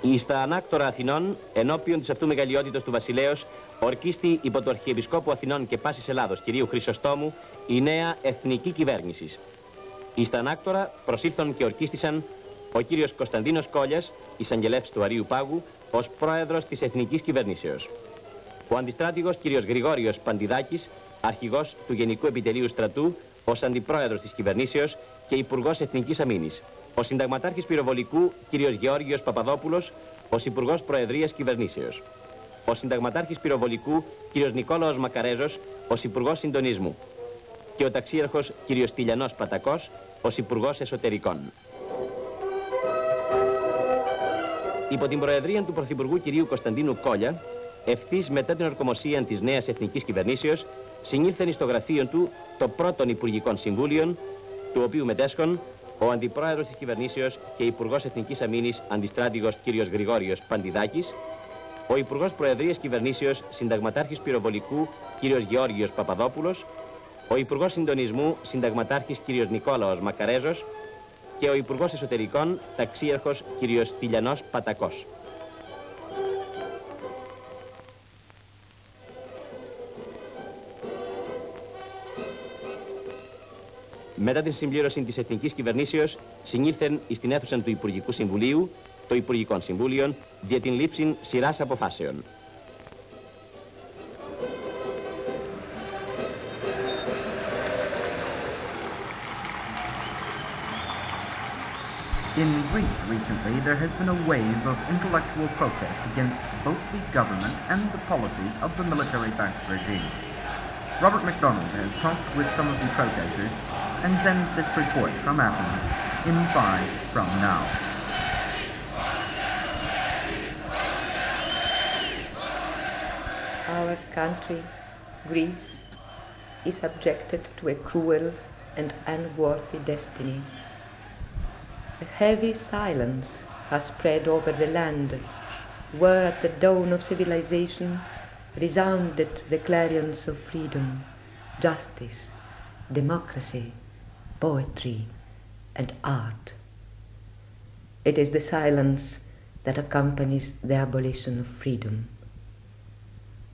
Εις τα ανάκτορα Αθηνών, ενώπιον της αυτού μεγαλειότητος του βασιλέως, ορκίστη υπό του Αρχιεπισκόπου Αθηνών και πάσης Ελλάδος, κυρίου Χρυσοστόμου, η νέα εθνική κυβέρνηση. Εις τα ανάκτορα προσήλθον και ορκίστησαν ο κύριος Κωνσταντίνος Κόλλιας, εισαγγελεύς του Αρείου Πάγου, ως πρόεδρος της εθνικής κυβερνήσεως. Ο αντιστράτηγος κύριος Γρηγόριος Παντιδάκης, αρχηγός του Γενικού Επιτελείου Στρατού, ως αντιπρόεδρος της κυβερνήσεως και υπουργός εθνικής αμήνης. Ο συνταγματάρχης πυροβολικού κύριος Γεώργιος Παπαδόπουλος, ως υπουργός προεδρίας κυβερνήσεως. Ο συνταγματάρχης πυροβολικού κύριος Νικόλαος Μακαρέζος, ως υπουργός συντονισμού. Και ο ταξίαρχος κύριος Τηλιανός Πατακός, ως υπουργός εσωτερικών. Υπό την προεδρία του Πρωθυπουργού κυρίου Κωνσταντίνου Κόλλια, ευθύς μετά την ορκομοσία της νέας εθνικής κυβερνήσεως, συνήλθεν στο γραφείο του το πρώτον Υπουργικών Συμβούλιων, του οποίου μετέσχον ο αντιπρόεδρος της κυβερνήσεως και υπουργός εθνικής αμήνης αντιστράτηγος κύριος Γρηγόριος Παντιδάκης, ο υπουργός προεδρίας κυβερνήσεως συνταγματάρχης πυροβολικού κύριος Γεώργιος Παπαδόπουλος, ο υπουργός συντονισμού συνταγματάρχης κύριος Νικόλαος Μακαρέζος και ο υπουργός εσωτερικών ταξίαρχος κύριος Τηλιανός Πατακός. Μετά την συμπλήρωση της εθνικής κυβερνήσεως, συνήλθεν εις την αίθουσα του Υπουργικού Συμβουλίου, το Υπουργικών Συμβούλιων, δια την λήψη σειράς αποφάσεων. In Greece recently, there has been a wave of intellectual protest against both the government and the policies of the military-backed regime. Robert MacDonald has talked with some of the protesters and sends this report from Athens in 5 from now. Our country, Greece, is subjected to a cruel and unworthy destiny. A heavy silence has spread over the land, where at the dawn of civilization resounded the clarions of freedom, justice, democracy, poetry, and art. It is the silence that accompanies the abolition of freedom.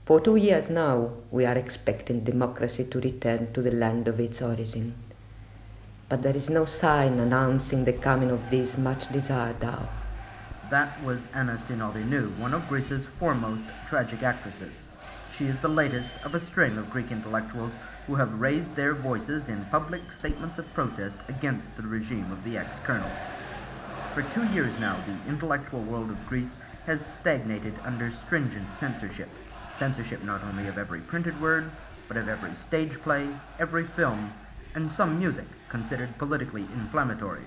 For 2 years now, we are expecting democracy to return to the land of its origin. But there is no sign announcing the coming of this much-desired hour. That was Anna Sinovinou, one of Greece's foremost tragic actresses. She is the latest of a string of Greek intellectuals who have raised their voices in public statements of protest against the regime of the ex-colonels. For 2 years now, the intellectual world of Greece has stagnated under stringent censorship. Censorship not only of every printed word, but of every stage play, every film, and some music considered politically inflammatory.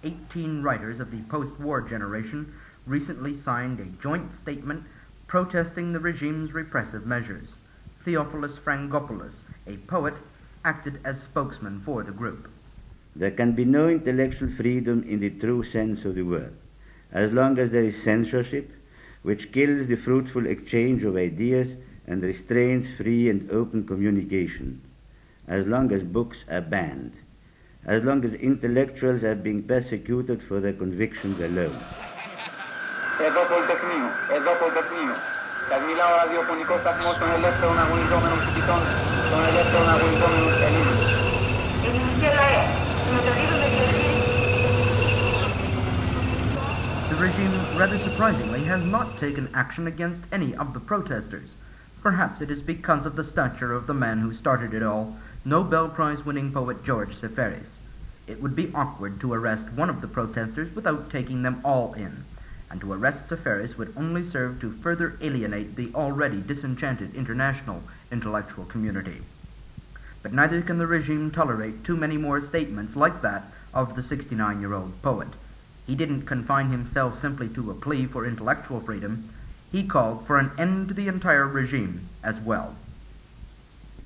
18 writers of the post-war generation recently signed a joint statement protesting the regime's repressive measures. Theophilus Frangopoulos, a poet, acted as spokesman for the group. There can be no intellectual freedom in the true sense of the word, as long as there is censorship, which kills the fruitful exchange of ideas and restrains free and open communication, as long as books are banned, as long as intellectuals are being persecuted for their convictions alone. Εδώ Πολυτεχνείο, εδώ Πολυτεχνείο. Σας μιλάω ραδιοφωνικό σταθμό των ελεύθερων αγωνιζόμενων φοιτητών, των ελεύθερων αγωνιζόμενων Ελλήνων. Ελληνική λαέ, συμμετοχίζονται διεθνείς. The regime, rather surprisingly, has not taken action against any of the protesters. Perhaps it is because of the stature of the man who started it all, Nobel Prize-winning poet George Seferis. It would be awkward to arrest one of the protesters without taking them all in, and to arrest Seferis would only serve to further alienate the already disenchanted international intellectual community. But neither can the regime tolerate too many more statements like that of the 69-year-old poet. He didn't confine himself simply to a plea for intellectual freedom. He called for an end to the entire regime as well.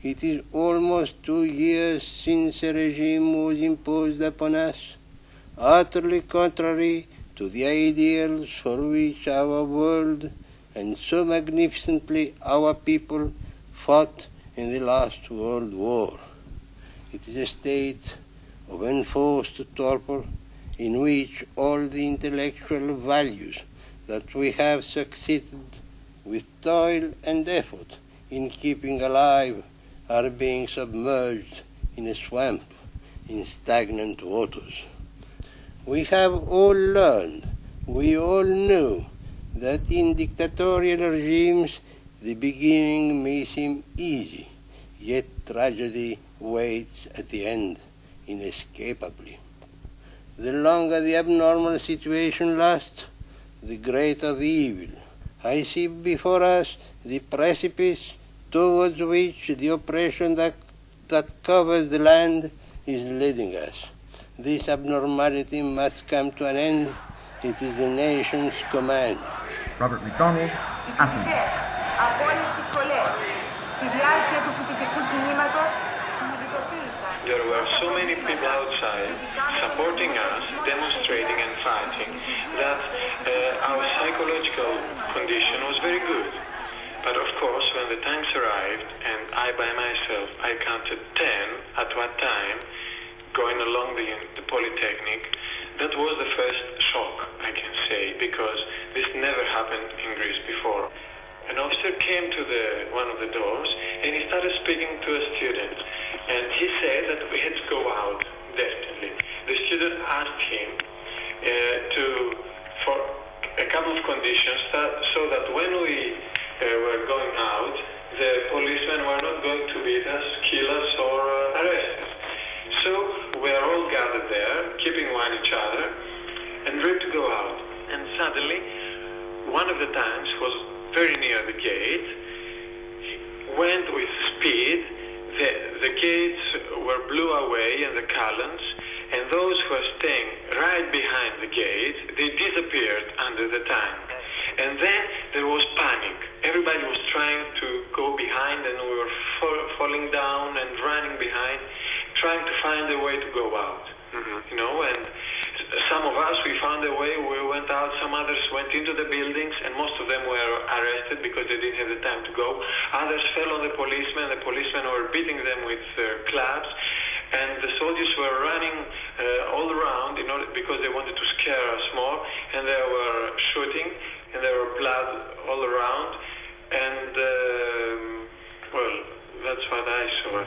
It is almost 2 years since a regime was imposed upon us, utterly contrary to the ideals for which our world and so magnificently our people fought in the last World War. It is a state of enforced torpor in which all the intellectual values that we have succeeded with toil and effort in keeping alive are being submerged in a swamp in stagnant waters. We have all learned, we all know, that in dictatorial regimes the beginning may seem easy, yet tragedy waits at the end inescapably. The longer the abnormal situation lasts, the greater the evil. I see before us the precipice towards which the oppression that covers the land is leading us. This abnormality must come to an end. It is the nation's command. Robert McDonald, Athens. There were so many people outside supporting us, demonstrating and fighting, that our psychological condition was very good. But of course, when the tanks arrived, and I by myself, I counted 10 at one time, going along the Polytechnic, that was the first shock, I can say, because this never happened in Greece before. An officer came to one of the doors and he started speaking to a student, and he said that we had to go out, definitely. The student asked him for a couple of conditions so that when we were going out, the policemen were not going to beat us, kill us, or arrest us. So we are all gathered there, keeping one each other, and ready to go out. And suddenly, one of the tanks was very near the gate, went with speed, the gates were blew away and the columns, and those who were staying right behind the gate, they disappeared under the tank. And then there was panic. Everybody was trying to go behind, and we were falling down and running behind, trying to find a way to go out. You know, and some of us, we found a way, we went out, some others went into the buildings, and most of them were arrested because they didn't have the time to go. Others fell on the policemen were beating them with clubs, and the soldiers were running all around because they wanted to scare us more, and they were shooting, and there were blood all around, and well, that's what I saw.